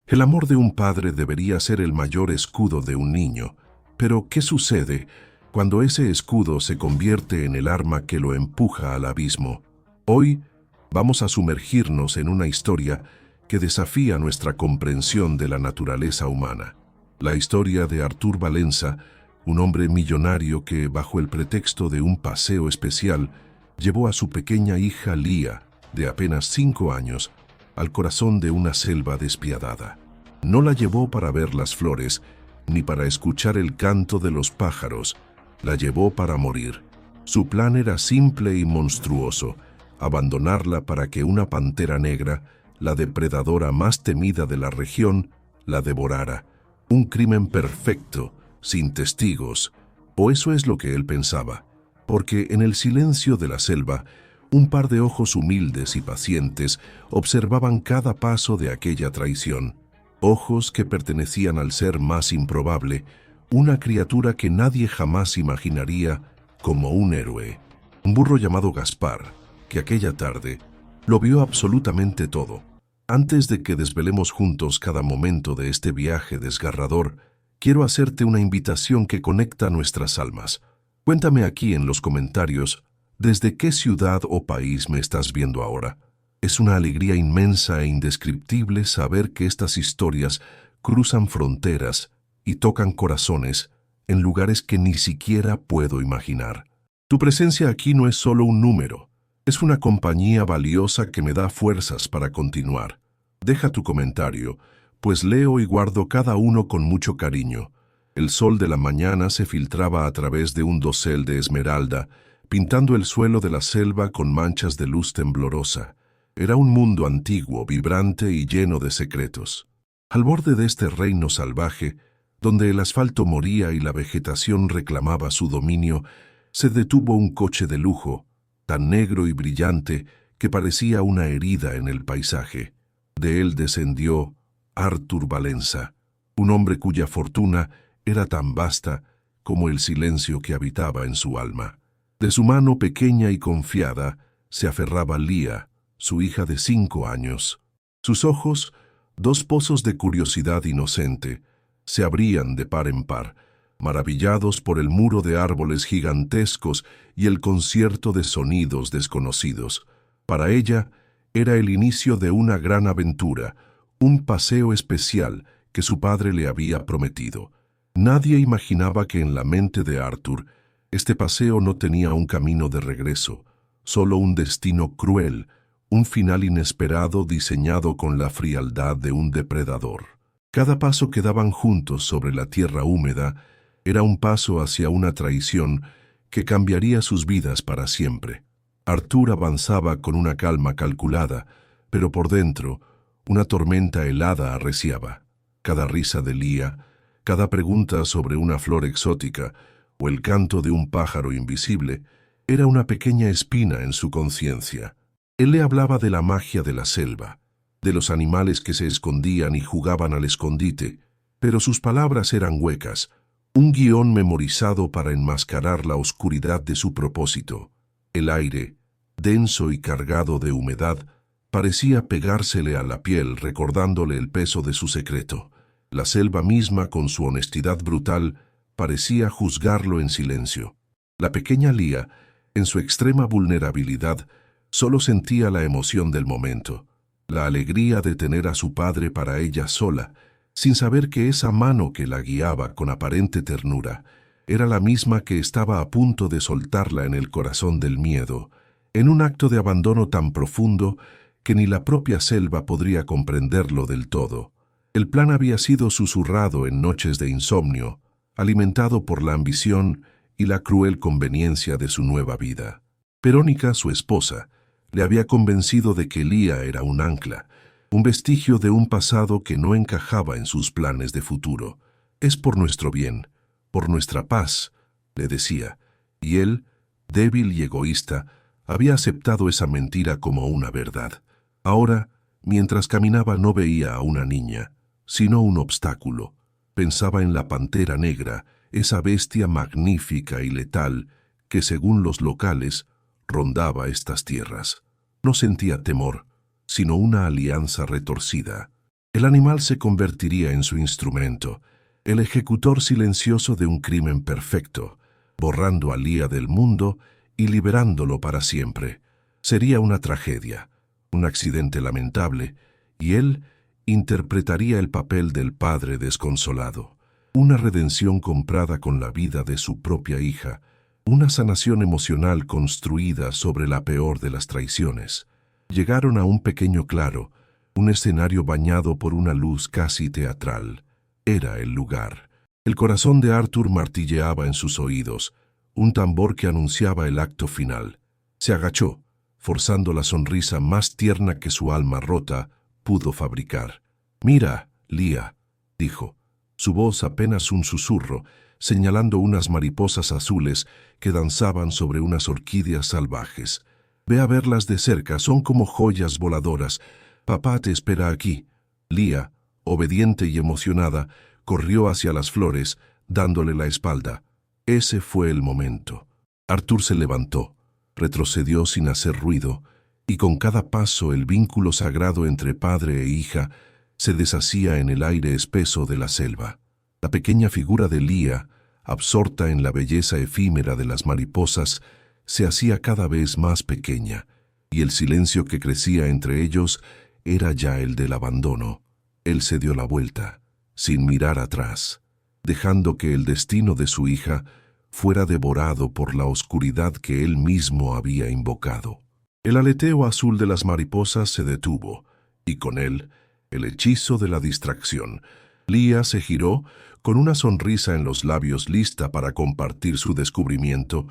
El amor de un padre debería ser el mayor escudo de un niño, pero ¿qué sucede cuando ese escudo se convierte en el arma que lo empuja al abismo? Hoy vamos a sumergirnos en una historia que desafía nuestra comprensión de la naturaleza humana. La historia de Artur Valença, un hombre millonario que, bajo el pretexto de un paseo especial, llevó a su pequeña hija Lía, de apenas 5 años, al corazón de una selva despiadada. No la llevó para ver las flores, ni para escuchar el canto de los pájaros, la llevó para morir. Su plan era simple y monstruoso: abandonarla para que una pantera negra, la depredadora más temida de la región, la devorara. Un crimen perfecto, sin testigos, o eso es lo que él pensaba, porque en el silencio de la selva, un par de ojos humildes y pacientes observaban cada paso de aquella traición. Ojos que pertenecían al ser más improbable, una criatura que nadie jamás imaginaría como un héroe. Un burro llamado Gaspar, que aquella tarde lo vio absolutamente todo. Antes de que desvelemos juntos cada momento de este viaje desgarrador, quiero hacerte una invitación que conecta nuestras almas. Cuéntame aquí en los comentarios desde qué ciudad o país me estás viendo ahora. Es una alegría inmensa e indescriptible saber que estas historias cruzan fronteras y tocan corazones en lugares que ni siquiera puedo imaginar. Tu presencia aquí no es solo un número, es una compañía valiosa que me da fuerzas para continuar. Deja tu comentario, pues leo y guardo cada uno con mucho cariño. El sol de la mañana se filtraba a través de un dosel de esmeralda, pintando el suelo de la selva con manchas de luz temblorosa. Era un mundo antiguo, vibrante y lleno de secretos. Al borde de este reino salvaje, donde el asfalto moría y la vegetación reclamaba su dominio, se detuvo un coche de lujo, tan negro y brillante que parecía una herida en el paisaje. De él descendió Artur Valença, un hombre cuya fortuna era tan vasta como el silencio que habitaba en su alma. De su mano pequeña y confiada se aferraba Lía, su hija de 5 años. Sus ojos, 2 pozos de curiosidad inocente, se abrían de par en par, maravillados por el muro de árboles gigantescos y el concierto de sonidos desconocidos. Para ella era el inicio de una gran aventura, un paseo especial que su padre le había prometido. Nadie imaginaba que en la mente de Artur este paseo no tenía un camino de regreso, solo un destino cruel, un final inesperado diseñado con la frialdad de un depredador. Cada paso que daban juntos sobre la tierra húmeda era un paso hacia una traición que cambiaría sus vidas para siempre. Artur avanzaba con una calma calculada, pero por dentro una tormenta helada arreciaba. Cada risa de Lía, cada pregunta sobre una flor exótica o el canto de un pájaro invisible era una pequeña espina en su conciencia. Él le hablaba de la magia de la selva, de los animales que se escondían y jugaban al escondite, pero sus palabras eran huecas, un guión memorizado para enmascarar la oscuridad de su propósito. El aire, denso y cargado de humedad, parecía pegársele a la piel recordándole el peso de su secreto. La selva misma, con su honestidad brutal, parecía juzgarlo en silencio. La pequeña Lía, en su extrema vulnerabilidad, solo sentía la emoción del momento, la alegría de tener a su padre para ella sola, sin saber que esa mano que la guiaba con aparente ternura era la misma que estaba a punto de soltarla en el corazón del miedo, en un acto de abandono tan profundo que ni la propia selva podría comprenderlo del todo. El plan había sido susurrado en noches de insomnio, alimentado por la ambición y la cruel conveniencia de su nueva vida. Verónica, su esposa, le había convencido de que Lía era un ancla, un vestigio de un pasado que no encajaba en sus planes de futuro. Es por nuestro bien, por nuestra paz, le decía, y él, débil y egoísta, había aceptado esa mentira como una verdad. Ahora, mientras caminaba, no veía a una niña, sino un obstáculo. Pensaba en la pantera negra, esa bestia magnífica y letal que, según los locales, rondaba estas tierras. No sentía temor, sino una alianza retorcida. El animal se convertiría en su instrumento, el ejecutor silencioso de un crimen perfecto, borrando a Leah del mundo y liberándolo para siempre. Sería una tragedia, un accidente lamentable, y él interpretaría el papel del padre desconsolado. Una redención comprada con la vida de su propia hija, una sanación emocional construida sobre la peor de las traiciones. Llegaron a un pequeño claro, un escenario bañado por una luz casi teatral. Era el lugar. El corazón de Arthur martilleaba en sus oídos, un tambor que anunciaba el acto final. Se agachó, forzando la sonrisa más tierna que su alma rota pudo fabricar. «Mira, Leah», dijo, su voz apenas un susurro, señalando unas mariposas azules que danzaban sobre unas orquídeas salvajes. «Ve a verlas de cerca, son como joyas voladoras. Papá te espera aquí». Leah, obediente y emocionada, corrió hacia las flores, dándole la espalda. Ese fue el momento. Arthur se levantó, retrocedió sin hacer ruido, y con cada paso el vínculo sagrado entre padre e hija se deshacía en el aire espeso de la selva. La pequeña figura de Leah, absorta en la belleza efímera de las mariposas, se hacía cada vez más pequeña, y el silencio que crecía entre ellos era ya el del abandono. Él se dio la vuelta, sin mirar atrás, dejando que el destino de su hija fuera devorado por la oscuridad que él mismo había invocado. El aleteo azul de las mariposas se detuvo, y con él, el hechizo de la distracción. Leah se giró, con una sonrisa en los labios lista para compartir su descubrimiento,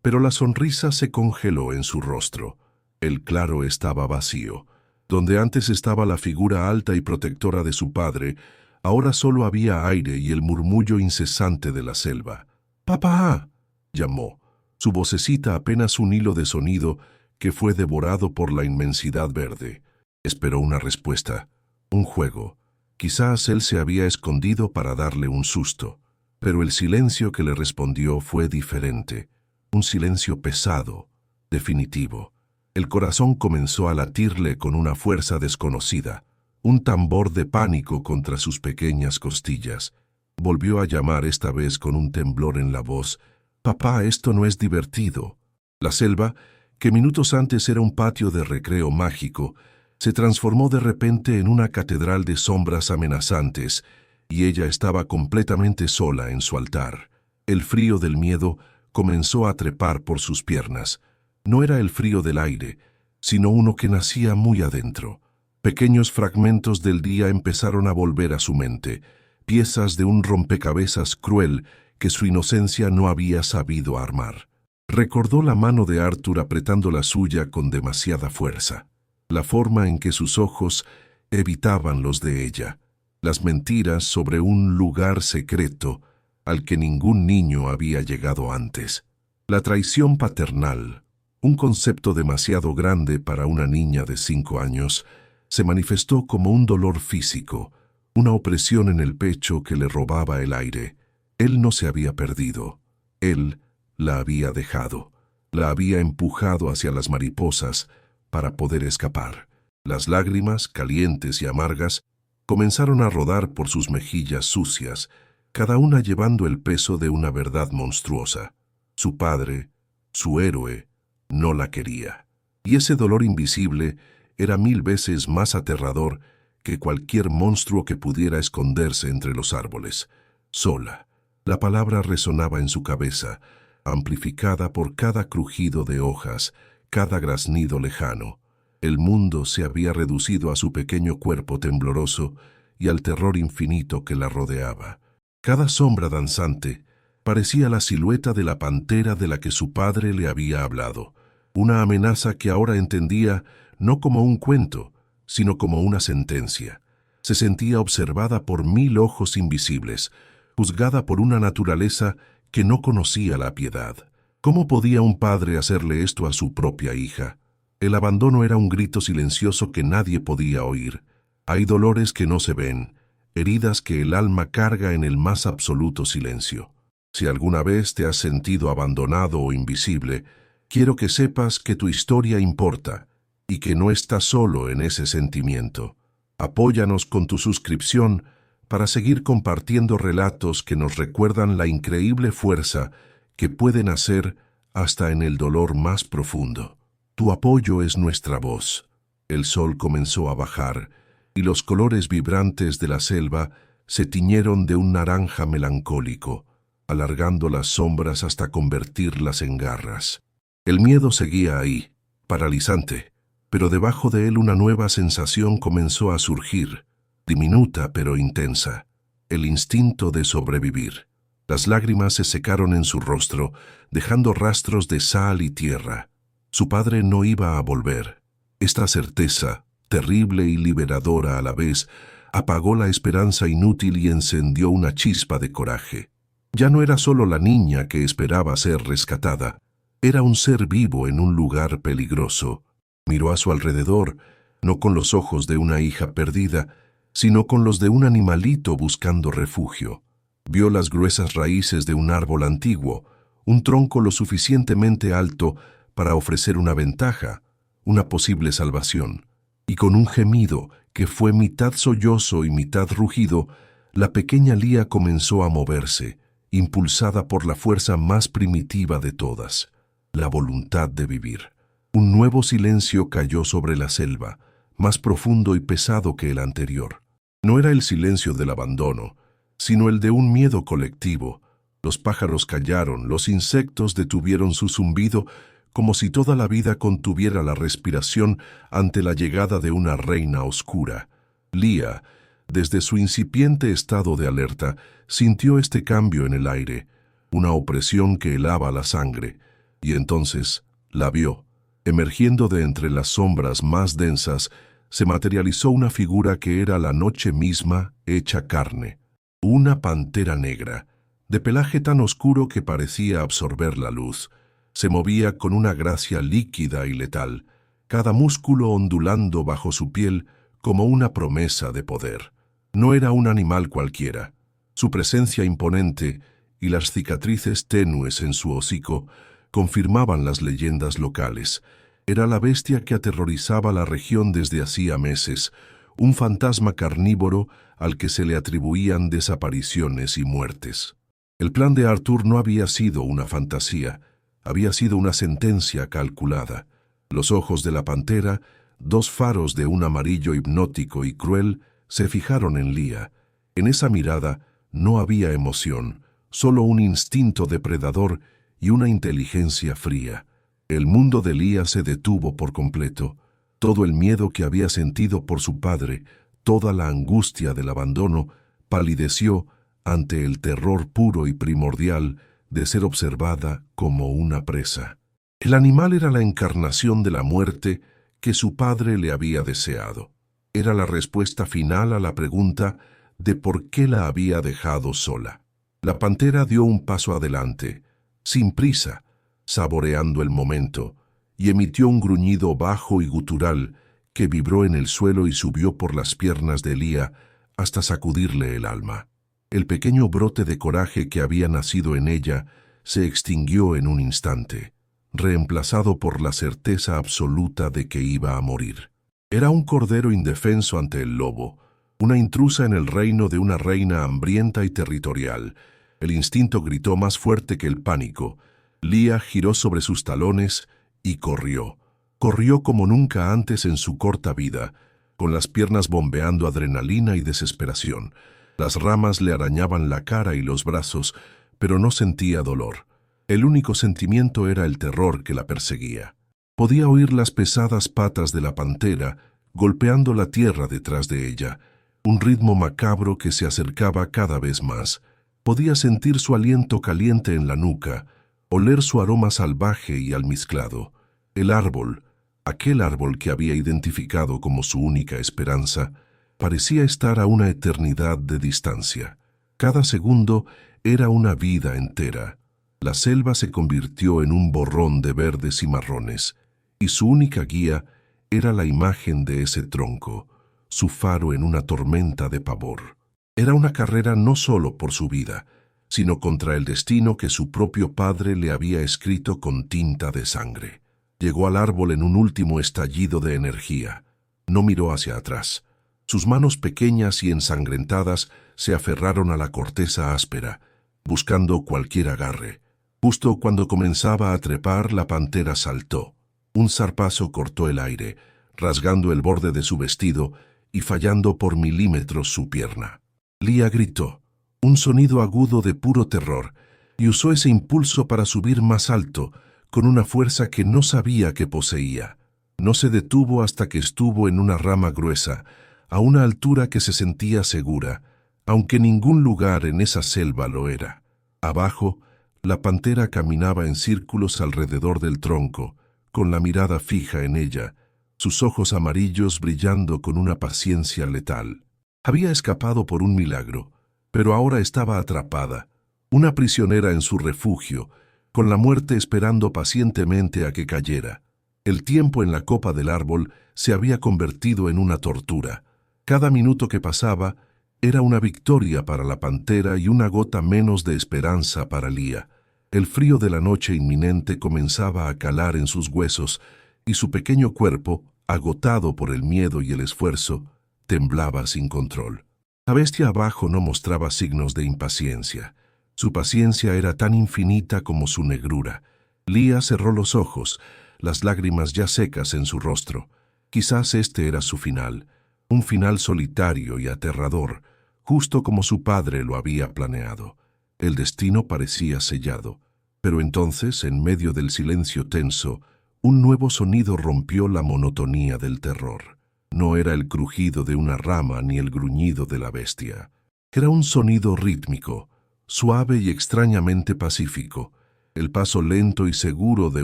pero la sonrisa se congeló en su rostro. El claro estaba vacío. Donde antes estaba la figura alta y protectora de su padre, ahora solo había aire y el murmullo incesante de la selva. «¡Papá!», llamó, su vocecita apenas un hilo de sonido que fue devorado por la inmensidad verde. Esperó una respuesta, un juego. Quizás él se había escondido para darle un susto, pero el silencio que le respondió fue diferente, un silencio pesado, definitivo. El corazón comenzó a latirle con una fuerza desconocida, un tambor de pánico contra sus pequeñas costillas. Volvió a llamar esta vez con un temblor en la voz. «Papá, esto no es divertido». La selva, que minutos antes era un patio de recreo mágico, se transformó de repente en una catedral de sombras amenazantes, y ella estaba completamente sola en su altar. El frío del miedo comenzó a trepar por sus piernas. No era el frío del aire, sino uno que nacía muy adentro. Pequeños fragmentos del día empezaron a volver a su mente, piezas de un rompecabezas cruel que su inocencia no había sabido armar. Recordó la mano de Arthur apretando la suya con demasiada fuerza, la forma en que sus ojos evitaban los de ella, las mentiras sobre un lugar secreto al que ningún niño había llegado antes. La traición paternal, un concepto demasiado grande para una niña de 5 años, se manifestó como un dolor físico, una opresión en el pecho que le robaba el aire. Él no se había perdido. Él la había dejado. La había empujado hacia las mariposas para poder escapar. Las lágrimas, calientes y amargas, comenzaron a rodar por sus mejillas sucias, cada una llevando el peso de una verdad monstruosa. Su padre, su héroe, no la quería. Y ese dolor invisible era 1000 veces más aterrador que cualquier monstruo que pudiera esconderse entre los árboles. Sola. La palabra resonaba en su cabeza, amplificada por cada crujido de hojas, cada graznido lejano. El mundo se había reducido a su pequeño cuerpo tembloroso y al terror infinito que la rodeaba. Cada sombra danzante parecía la silueta de la pantera de la que su padre le había hablado, una amenaza que ahora entendía no como un cuento, sino como una sentencia. Se sentía observada por 1000 ojos invisibles, juzgada por una naturaleza que no conocía la piedad. ¿Cómo podía un padre hacerle esto a su propia hija? El abandono era un grito silencioso que nadie podía oír. Hay dolores que no se ven, heridas que el alma carga en el más absoluto silencio. Si alguna vez te has sentido abandonado o invisible, quiero que sepas que tu historia importa y que no estás solo en ese sentimiento. Apóyanos con tu suscripción para seguir compartiendo relatos que nos recuerdan la increíble fuerza que pueden hacer hasta en el dolor más profundo. Tu apoyo es nuestra voz. El sol comenzó a bajar y los colores vibrantes de la selva se tiñeron de un naranja melancólico, alargando las sombras hasta convertirlas en garras. El miedo seguía ahí, paralizante, pero debajo de él una nueva sensación comenzó a surgir, diminuta pero intensa, el instinto de sobrevivir. Las lágrimas se secaron en su rostro, dejando rastros de sal y tierra. Su padre no iba a volver. Esta certeza, terrible y liberadora a la vez, apagó la esperanza inútil y encendió una chispa de coraje. Ya no era solo la niña que esperaba ser rescatada, era un ser vivo en un lugar peligroso. Miró a su alrededor, no con los ojos de una hija perdida, sino con los de un animalito buscando refugio. Vio las gruesas raíces de un árbol antiguo, un tronco lo suficientemente alto para ofrecer una ventaja, una posible salvación. Y con un gemido que fue mitad sollozo y mitad rugido, la pequeña Lía comenzó a moverse, impulsada por la fuerza más primitiva de todas, la voluntad de vivir. Un nuevo silencio cayó sobre la selva, más profundo y pesado que el anterior. No era el silencio del abandono, sino el de un miedo colectivo. Los pájaros callaron, los insectos detuvieron su zumbido, como si toda la vida contuviera la respiración ante la llegada de una reina oscura. Lía, desde su incipiente estado de alerta, sintió este cambio en el aire, una opresión que helaba la sangre, y entonces la vio. Emergiendo de entre las sombras más densas, se materializó una figura que era la noche misma hecha carne. Una pantera negra, de pelaje tan oscuro que parecía absorber la luz. Se movía con una gracia líquida y letal, cada músculo ondulando bajo su piel como una promesa de poder. No era un animal cualquiera. Su presencia imponente y las cicatrices tenues en su hocico confirmaban las leyendas locales. Era la bestia que aterrorizaba la región desde hacía meses, un fantasma carnívoro al que se le atribuían desapariciones y muertes. El plan de Arthur no había sido una fantasía, había sido una sentencia calculada. Los ojos de la pantera, dos faros de un amarillo hipnótico y cruel, se fijaron en Lía. En esa mirada no había emoción, solo un instinto depredador y una inteligencia fría. El mundo de Lía se detuvo por completo. Todo el miedo que había sentido por su padre, toda la angustia del abandono, palideció ante el terror puro y primordial de ser observada como una presa. El animal era la encarnación de la muerte que su padre le había deseado. Era la respuesta final a la pregunta de por qué la había dejado sola. La pantera dio un paso adelante, sin prisa, saboreando el momento, y emitió un gruñido bajo y gutural que vibró en el suelo y subió por las piernas de Lía hasta sacudirle el alma. El pequeño brote de coraje que había nacido en ella se extinguió en un instante, reemplazado por la certeza absoluta de que iba a morir. Era un cordero indefenso ante el lobo, una intrusa en el reino de una reina hambrienta y territorial. El instinto gritó más fuerte que el pánico. Lía giró sobre sus talones y corrió. Corrió como nunca antes en su corta vida, con las piernas bombeando adrenalina y desesperación. Las ramas le arañaban la cara y los brazos, pero no sentía dolor. El único sentimiento era el terror que la perseguía. Podía oír las pesadas patas de la pantera golpeando la tierra detrás de ella, un ritmo macabro que se acercaba cada vez más. Podía sentir su aliento caliente en la nuca, oler su aroma salvaje y almizclado. El árbol, aquel árbol que había identificado como su única esperanza, parecía estar a una eternidad de distancia. Cada segundo era una vida entera. La selva se convirtió en un borrón de verdes y marrones, y su única guía era la imagen de ese tronco, su faro en una tormenta de pavor. Era una carrera no solo por su vida, sino contra el destino que su propio padre le había escrito con tinta de sangre. Llegó al árbol en un último estallido de energía. No miró hacia atrás. Sus manos pequeñas y ensangrentadas se aferraron a la corteza áspera, buscando cualquier agarre. Justo cuando comenzaba a trepar, la pantera saltó. Un zarpazo cortó el aire, rasgando el borde de su vestido y fallando por milímetros su pierna. Lía gritó, un sonido agudo de puro terror, y usó ese impulso para subir más alto, con una fuerza que no sabía que poseía. No se detuvo hasta que estuvo en una rama gruesa, a una altura que se sentía segura, aunque ningún lugar en esa selva lo era. Abajo, la pantera caminaba en círculos alrededor del tronco, con la mirada fija en ella, sus ojos amarillos brillando con una paciencia letal. Había escapado por un milagro, pero ahora estaba atrapada, una prisionera en su refugio, con la muerte esperando pacientemente a que cayera. El tiempo en la copa del árbol se había convertido en una tortura. Cada minuto que pasaba era una victoria para la pantera y una gota menos de esperanza para Lía. El frío de la noche inminente comenzaba a calar en sus huesos y su pequeño cuerpo, agotado por el miedo y el esfuerzo, temblaba sin control. La bestia abajo no mostraba signos de impaciencia. Su paciencia era tan infinita como su negrura. Lía cerró los ojos, las lágrimas ya secas en su rostro. Quizás este era su final, un final solitario y aterrador, justo como su padre lo había planeado. El destino parecía sellado, pero entonces, en medio del silencio tenso, un nuevo sonido rompió la monotonía del terror. No era el crujido de una rama ni el gruñido de la bestia. Era un sonido rítmico, suave y extrañamente pacífico, el paso lento y seguro de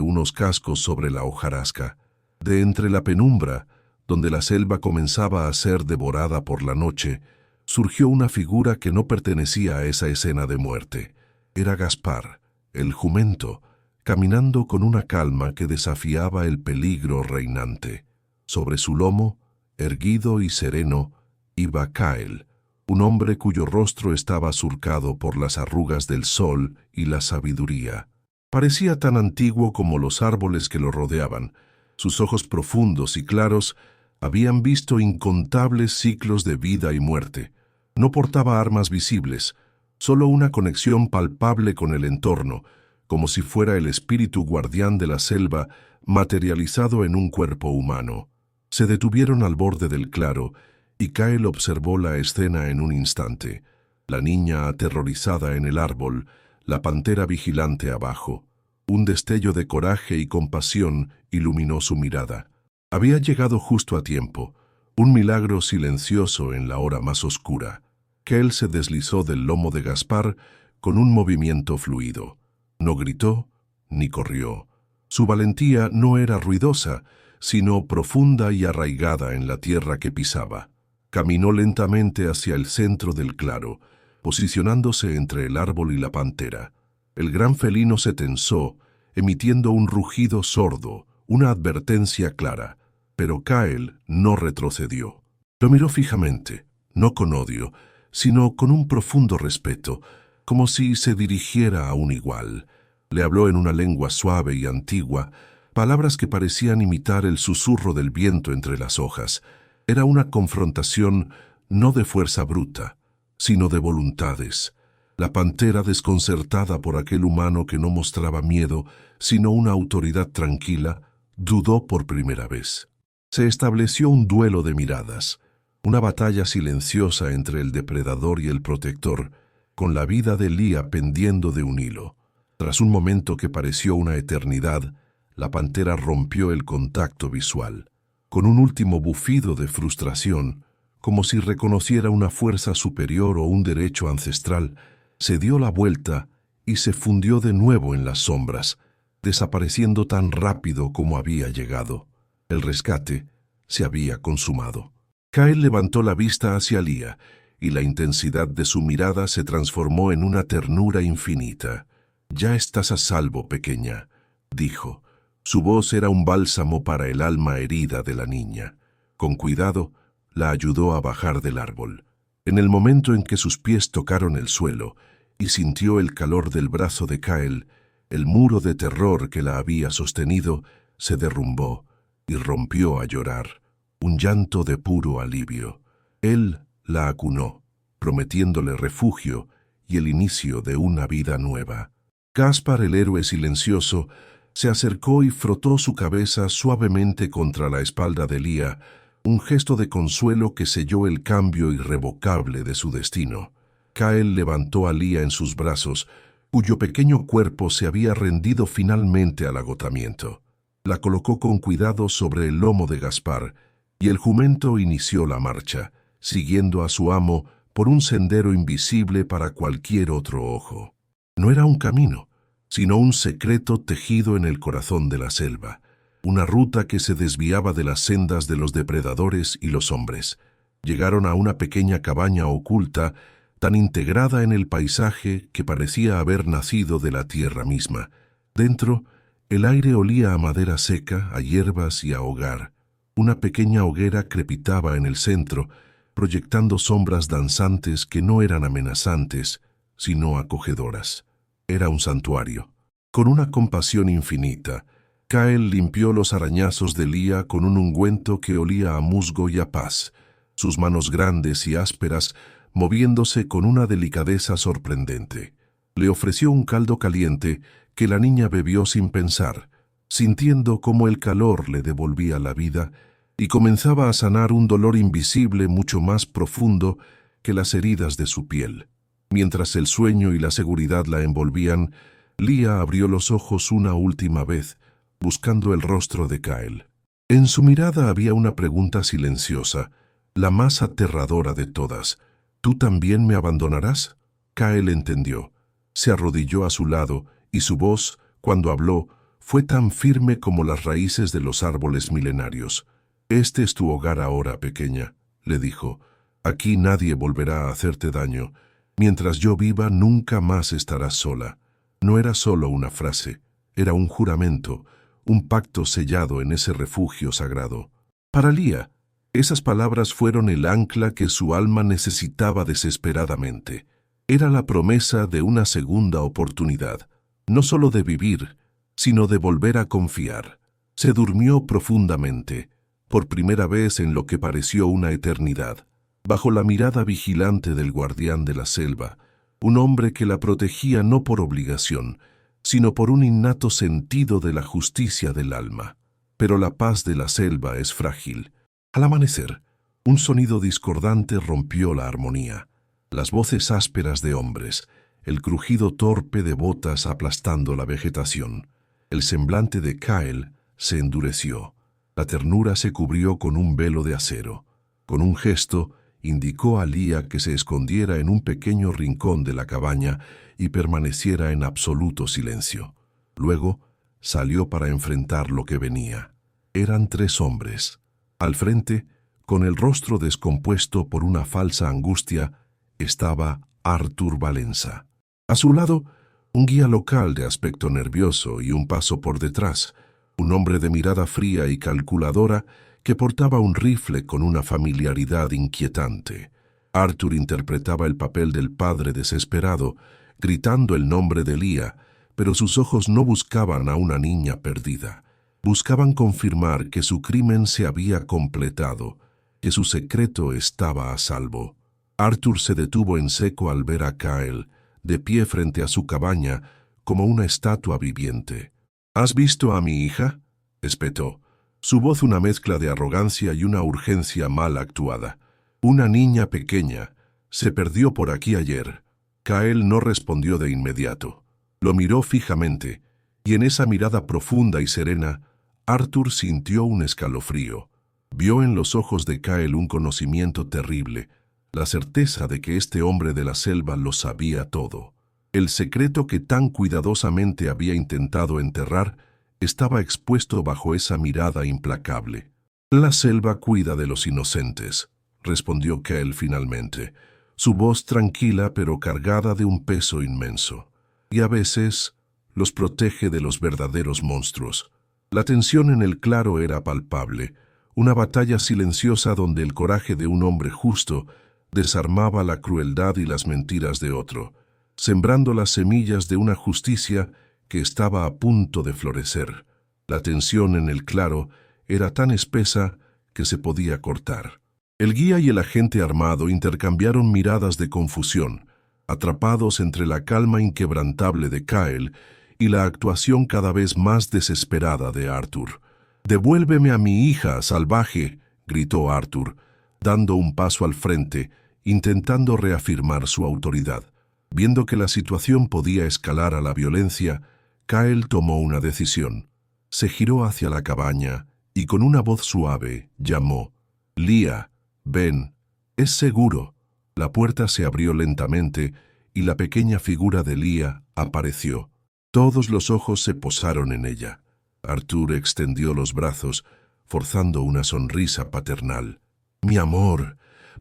unos cascos sobre la hojarasca. De entre la penumbra, donde la selva comenzaba a ser devorada por la noche, surgió una figura que no pertenecía a esa escena de muerte. Era Gaspar, el jumento, caminando con una calma que desafiaba el peligro reinante. Sobre su lomo, erguido y sereno, iba Cael, un hombre cuyo rostro estaba surcado por las arrugas del sol y la sabiduría. Parecía tan antiguo como los árboles que lo rodeaban. Sus ojos profundos y claros habían visto incontables ciclos de vida y muerte. No portaba armas visibles, solo una conexión palpable con el entorno, como si fuera el espíritu guardián de la selva materializado en un cuerpo humano. Se detuvieron al borde del claro y Cael observó la escena en un instante. La niña aterrorizada en el árbol, la pantera vigilante abajo. Un destello de coraje y compasión iluminó su mirada. Había llegado justo a tiempo, un milagro silencioso en la hora más oscura. Cael se deslizó del lomo de Gaspar con un movimiento fluido. No gritó ni corrió. Su valentía no era ruidosa, sino profunda y arraigada en la tierra que pisaba. Caminó lentamente hacia el centro del claro, posicionándose entre el árbol y la pantera. El gran felino se tensó, emitiendo un rugido sordo, una advertencia clara, pero Cael no retrocedió. Lo miró fijamente, no con odio, sino con un profundo respeto, como si se dirigiera a un igual. Le habló en una lengua suave y antigua, palabras que parecían imitar el susurro del viento entre las hojas. Era una confrontación no de fuerza bruta, sino de voluntades. La pantera, desconcertada por aquel humano que no mostraba miedo, sino una autoridad tranquila, dudó por primera vez. Se estableció un duelo de miradas, una batalla silenciosa entre el depredador y el protector, con la vida de Lía pendiendo de un hilo. Tras un momento que pareció una eternidad, la pantera rompió el contacto visual. Con un último bufido de frustración, como si reconociera una fuerza superior o un derecho ancestral, se dio la vuelta y se fundió de nuevo en las sombras, desapareciendo tan rápido como había llegado. El rescate se había consumado. Cael levantó la vista hacia Lía, y la intensidad de su mirada se transformó en una ternura infinita. «Ya estás a salvo, pequeña», dijo. Su voz era un bálsamo para el alma herida de la niña. Con cuidado, la ayudó a bajar del árbol. En el momento en que sus pies tocaron el suelo y sintió el calor del brazo de Cael, el muro de terror que la había sostenido se derrumbó y rompió a llorar, un llanto de puro alivio. Él la acunó, prometiéndole refugio y el inicio de una vida nueva. Gaspar, el héroe silencioso, se acercó y frotó su cabeza suavemente contra la espalda de Lía, un gesto de consuelo que selló el cambio irrevocable de su destino. Kael levantó a Lía en sus brazos, cuyo pequeño cuerpo se había rendido finalmente al agotamiento. La colocó con cuidado sobre el lomo de Gaspar, y el jumento inició la marcha, siguiendo a su amo por un sendero invisible para cualquier otro ojo. No era un camino, sino un secreto tejido en el corazón de la selva, una ruta que se desviaba de las sendas de los depredadores y los hombres. Llegaron a una pequeña cabaña oculta, tan integrada en el paisaje que parecía haber nacido de la tierra misma. Dentro, el aire olía a madera seca, a hierbas y a hogar. Una pequeña hoguera crepitaba en el centro, proyectando sombras danzantes que no eran amenazantes, sino acogedoras. Era un santuario. Con una compasión infinita, Kael limpió los arañazos de Lía con un ungüento que olía a musgo y a paz, sus manos grandes y ásperas moviéndose con una delicadeza sorprendente. Le ofreció un caldo caliente que la niña bebió sin pensar, sintiendo cómo el calor le devolvía la vida y comenzaba a sanar un dolor invisible mucho más profundo que las heridas de su piel. Mientras el sueño y la seguridad la envolvían, Lía abrió los ojos una última vez, buscando el rostro de Kael. En su mirada había una pregunta silenciosa, la más aterradora de todas. ¿Tú también me abandonarás? Kael entendió. Se arrodilló a su lado y su voz, cuando habló, fue tan firme como las raíces de los árboles milenarios. «Este es tu hogar ahora, pequeña», le dijo. «Aquí nadie volverá a hacerte daño. Mientras yo viva, nunca más estarás sola». No era solo una frase, era un juramento, un pacto sellado en ese refugio sagrado. Para Lía, esas palabras fueron el ancla que su alma necesitaba desesperadamente. Era la promesa de una segunda oportunidad, no solo de vivir, sino de volver a confiar. Se durmió profundamente, por primera vez en lo que pareció una eternidad, bajo la mirada vigilante del guardián de la selva, un hombre que la protegía no por obligación, sino por un innato sentido de la justicia del alma. Pero la paz de la selva es frágil. Al amanecer, un sonido discordante rompió la armonía. Las voces ásperas de hombres, el crujido torpe de botas aplastando la vegetación. El semblante de Kael se endureció. La ternura se cubrió con un velo de acero. Con un gesto, indicó a Lía que se escondiera en un pequeño rincón de la cabaña y permaneciera en absoluto silencio. Luego, salió para enfrentar lo que venía. Eran 3 hombres. Al frente, con el rostro descompuesto por una falsa angustia, estaba Artur Valenza. A su lado, un guía local de aspecto nervioso y un paso por detrás, un hombre de mirada fría y calculadora que portaba un rifle con una familiaridad inquietante. Artur interpretaba el papel del padre desesperado, gritando el nombre de Lía, pero sus ojos no buscaban a una niña perdida. Buscaban confirmar que su crimen se había completado, que su secreto estaba a salvo. Artur se detuvo en seco al ver a Kael, de pie frente a su cabaña, como una estatua viviente. «¿Has visto a mi hija?», espetó. Su voz una mezcla de arrogancia y una urgencia mal actuada. «Una niña pequeña. Se perdió por aquí ayer». Kael no respondió de inmediato. Lo miró fijamente, y en esa mirada profunda y serena, Artur sintió un escalofrío. Vio en los ojos de Kael un conocimiento terrible, la certeza de que este hombre de la selva lo sabía todo. El secreto que tan cuidadosamente había intentado enterrar estaba expuesto bajo esa mirada implacable. «La selva cuida de los inocentes», respondió Kael finalmente, su voz tranquila pero cargada de un peso inmenso. «Y a veces los protege de los verdaderos monstruos». La tensión en el claro era palpable, una batalla silenciosa donde el coraje de un hombre justo desarmaba la crueldad y las mentiras de otro, sembrando las semillas de una justicia que estaba a punto de florecer. La tensión en el claro era tan espesa que se podía cortar. El guía y el agente armado intercambiaron miradas de confusión, atrapados entre la calma inquebrantable de Kyle y la actuación cada vez más desesperada de Arthur. «¡Devuélveme a mi hija, salvaje!», gritó Arthur, dando un paso al frente, intentando reafirmar su autoridad. Viendo que la situación podía escalar a la violencia, Kyle tomó una decisión. Se giró hacia la cabaña y con una voz suave llamó: «Leah, ven, es seguro». La puerta se abrió lentamente y la pequeña figura de Leah apareció. Todos los ojos se posaron en ella. Arthur extendió los brazos, forzando una sonrisa paternal. «Mi amor,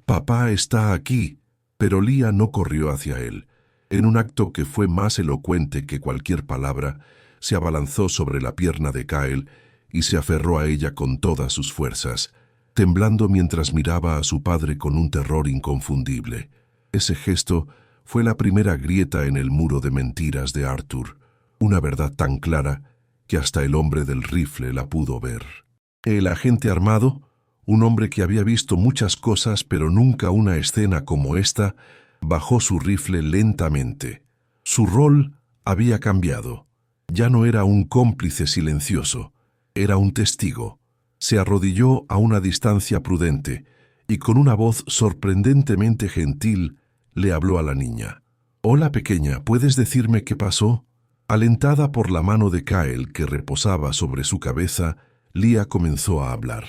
papá está aquí». Pero Leah no corrió hacia él. En un acto que fue más elocuente que cualquier palabra, se abalanzó sobre la pierna de Kyle y se aferró a ella con todas sus fuerzas, temblando mientras miraba a su padre con un terror inconfundible. Ese gesto fue la primera grieta en el muro de mentiras de Arthur, una verdad tan clara que hasta el hombre del rifle la pudo ver. El agente armado, un hombre que había visto muchas cosas pero nunca una escena como esta, bajó su rifle lentamente. Su rol había cambiado. Ya no era un cómplice silencioso, era un testigo. Se arrodilló a una distancia prudente y con una voz sorprendentemente gentil le habló a la niña. «Hola, pequeña, ¿puedes decirme qué pasó?». Alentada por la mano de Kyle que reposaba sobre su cabeza, Leah comenzó a hablar.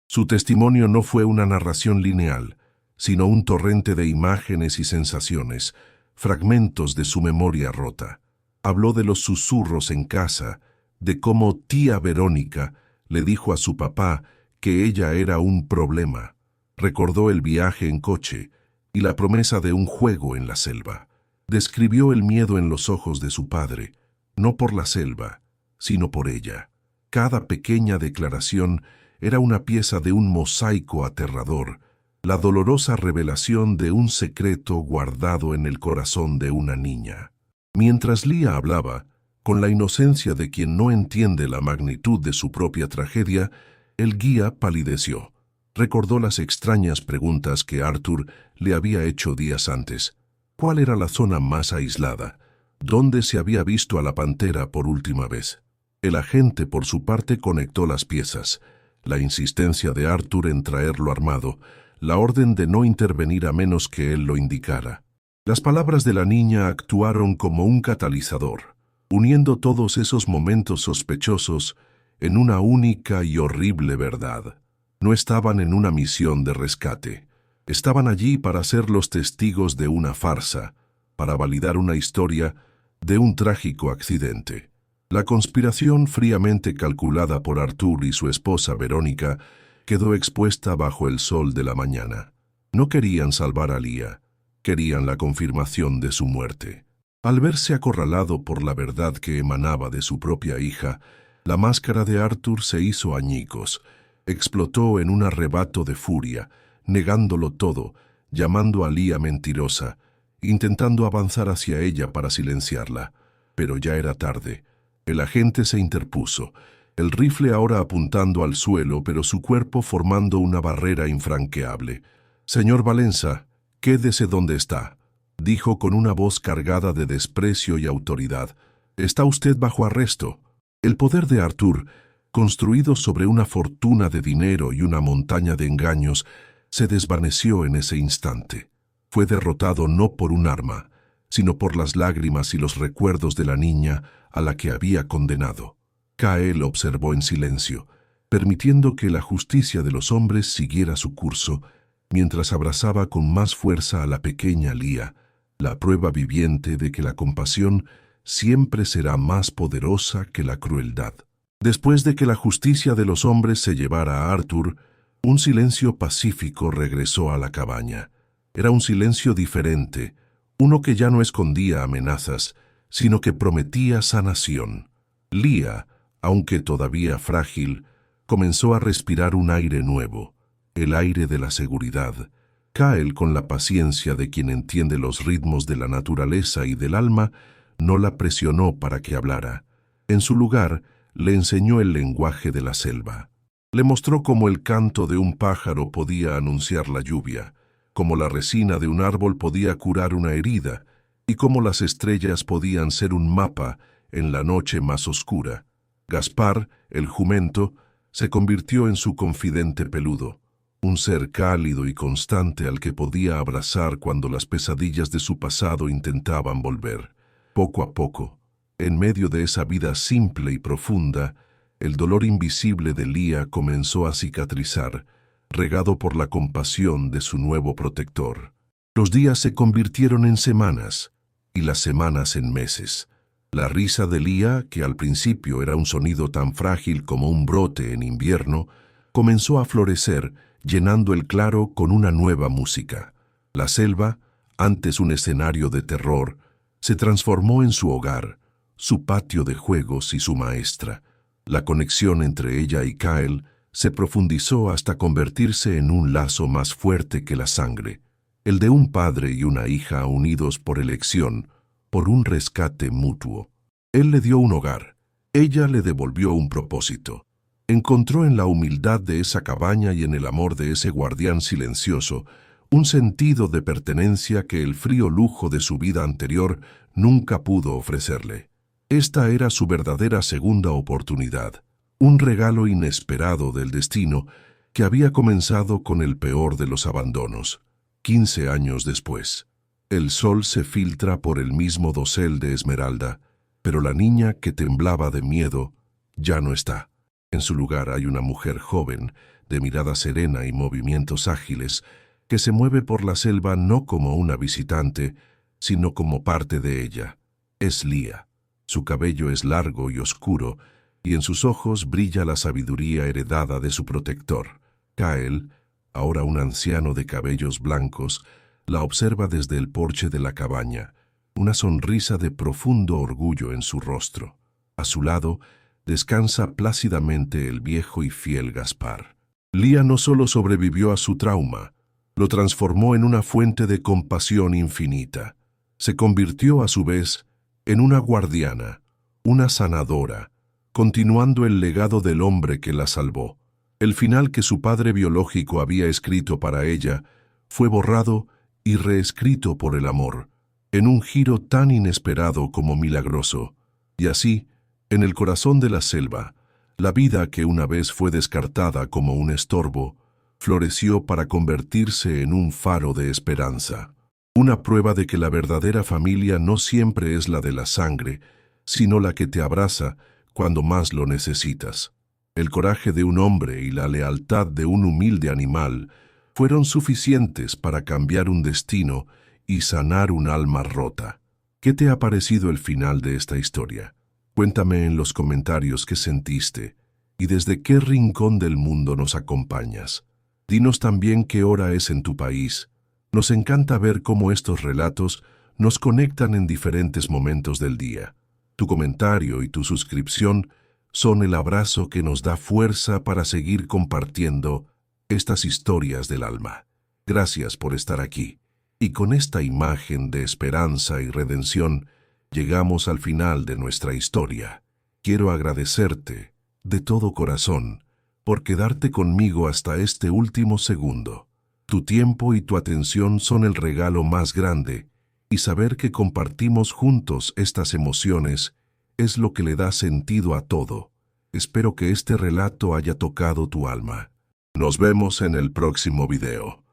Su testimonio no fue una narración lineal, sino un torrente de imágenes y sensaciones, fragmentos de su memoria rota. Habló de los susurros en casa, de cómo tía Verónica le dijo a su papá que ella era un problema. Recordó el viaje en coche y la promesa de un juego en la selva. Describió el miedo en los ojos de su padre, no por la selva, sino por ella. Cada pequeña declaración era una pieza de un mosaico aterrador, la dolorosa revelación de un secreto guardado en el corazón de una niña. Mientras Leah hablaba, con la inocencia de quien no entiende la magnitud de su propia tragedia, el guía palideció. Recordó las extrañas preguntas que Arthur le había hecho días antes. ¿Cuál era la zona más aislada? ¿Dónde se había visto a la pantera por última vez? El agente, por su parte, conectó las piezas. La insistencia de Arthur en traerlo armado, la orden de no intervenir a menos que él lo indicara. Las palabras de la niña actuaron como un catalizador, uniendo todos esos momentos sospechosos en una única y horrible verdad. No estaban en una misión de rescate. Estaban allí para ser los testigos de una farsa, para validar una historia de un trágico accidente. La conspiración fríamente calculada por Arthur y su esposa Verónica quedó expuesta bajo el sol de la mañana. No querían salvar a Leah, querían la confirmación de su muerte. Al verse acorralado por la verdad que emanaba de su propia hija, la máscara de Arthur se hizo añicos, explotó en un arrebato de furia, negándolo todo, llamando a Leah mentirosa, intentando avanzar hacia ella para silenciarla. Pero ya era tarde. El agente se interpuso, el rifle ahora apuntando al suelo, pero su cuerpo formando una barrera infranqueable. «Señor Valenza, quédese donde está», dijo con una voz cargada de desprecio y autoridad. «Está usted bajo arresto». El poder de Arthur, construido sobre una fortuna de dinero y una montaña de engaños, se desvaneció en ese instante. Fue derrotado no por un arma, sino por las lágrimas y los recuerdos de la niña a la que había condenado. Kyle observó en silencio, permitiendo que la justicia de los hombres siguiera su curso, mientras abrazaba con más fuerza a la pequeña Leah, la prueba viviente de que la compasión siempre será más poderosa que la crueldad. Después de que la justicia de los hombres se llevara a Arthur, un silencio pacífico regresó a la cabaña. Era un silencio diferente, uno que ya no escondía amenazas, sino que prometía sanación. Leah, aunque todavía frágil, comenzó a respirar un aire nuevo, el aire de la seguridad. Kyle, con la paciencia de quien entiende los ritmos de la naturaleza y del alma, no la presionó para que hablara. En su lugar, le enseñó el lenguaje de la selva. Le mostró cómo el canto de un pájaro podía anunciar la lluvia, cómo la resina de un árbol podía curar una herida y cómo las estrellas podían ser un mapa en la noche más oscura. Gaspar, el jumento, se convirtió en su confidente peludo, un ser cálido y constante al que podía abrazar cuando las pesadillas de su pasado intentaban volver. Poco a poco, en medio de esa vida simple y profunda, el dolor invisible de Lía comenzó a cicatrizar, regado por la compasión de su nuevo protector. Los días se convirtieron en semanas, y las semanas en meses. La risa de Lía, que al principio era un sonido tan frágil como un brote en invierno, comenzó a florecer, llenando el claro con una nueva música. La selva, antes un escenario de terror, se transformó en su hogar, su patio de juegos y su maestra. La conexión entre ella y Kyle se profundizó hasta convertirse en un lazo más fuerte que la sangre, el de un padre y una hija unidos por elección, por un rescate mutuo. Él le dio un hogar, ella le devolvió un propósito. Encontró en la humildad de esa cabaña y en el amor de ese guardián silencioso un sentido de pertenencia que el frío lujo de su vida anterior nunca pudo ofrecerle. Esta era su verdadera segunda oportunidad, un regalo inesperado del destino que había comenzado con el peor de los abandonos. 15 años después, el sol se filtra por el mismo dosel de Esmeralda, pero la niña que temblaba de miedo ya no está. En su lugar hay una mujer joven, de mirada serena y movimientos ágiles, que se mueve por la selva no como una visitante, sino como parte de ella. Es Lía. Su cabello es largo y oscuro, y en sus ojos brilla la sabiduría heredada de su protector. Kyle, ahora un anciano de cabellos blancos, la observa desde el porche de la cabaña, una sonrisa de profundo orgullo en su rostro. A su lado, descansa plácidamente el viejo y fiel Gaspar. Lía no solo sobrevivió a su trauma, lo transformó en una fuente de compasión infinita. Se convirtió a su vez en una guardiana, una sanadora, continuando el legado del hombre que la salvó. El final que su padre biológico había escrito para ella fue borrado y reescrito por el amor, en un giro tan inesperado como milagroso. Y así, en el corazón de la selva, la vida que una vez fue descartada como un estorbo, floreció para convertirse en un faro de esperanza. Una prueba de que la verdadera familia no siempre es la de la sangre, sino la que te abraza cuando más lo necesitas. El coraje de un hombre y la lealtad de un humilde animal fueron suficientes para cambiar un destino y sanar un alma rota. ¿Qué te ha parecido el final de esta historia? Cuéntame en los comentarios qué sentiste y desde qué rincón del mundo nos acompañas. Dinos también qué hora es en tu país. Nos encanta ver cómo estos relatos nos conectan en diferentes momentos del día. Tu comentario y tu suscripción son el abrazo que nos da fuerza para seguir compartiendo estas historias del alma. Gracias por estar aquí. Y con esta imagen de esperanza y redención, llegamos al final de nuestra historia. Quiero agradecerte, de todo corazón, por quedarte conmigo hasta este último segundo. Tu tiempo y tu atención son el regalo más grande, y saber que compartimos juntos estas emociones es lo que le da sentido a todo. Espero que este relato haya tocado tu alma. Nos vemos en el próximo video.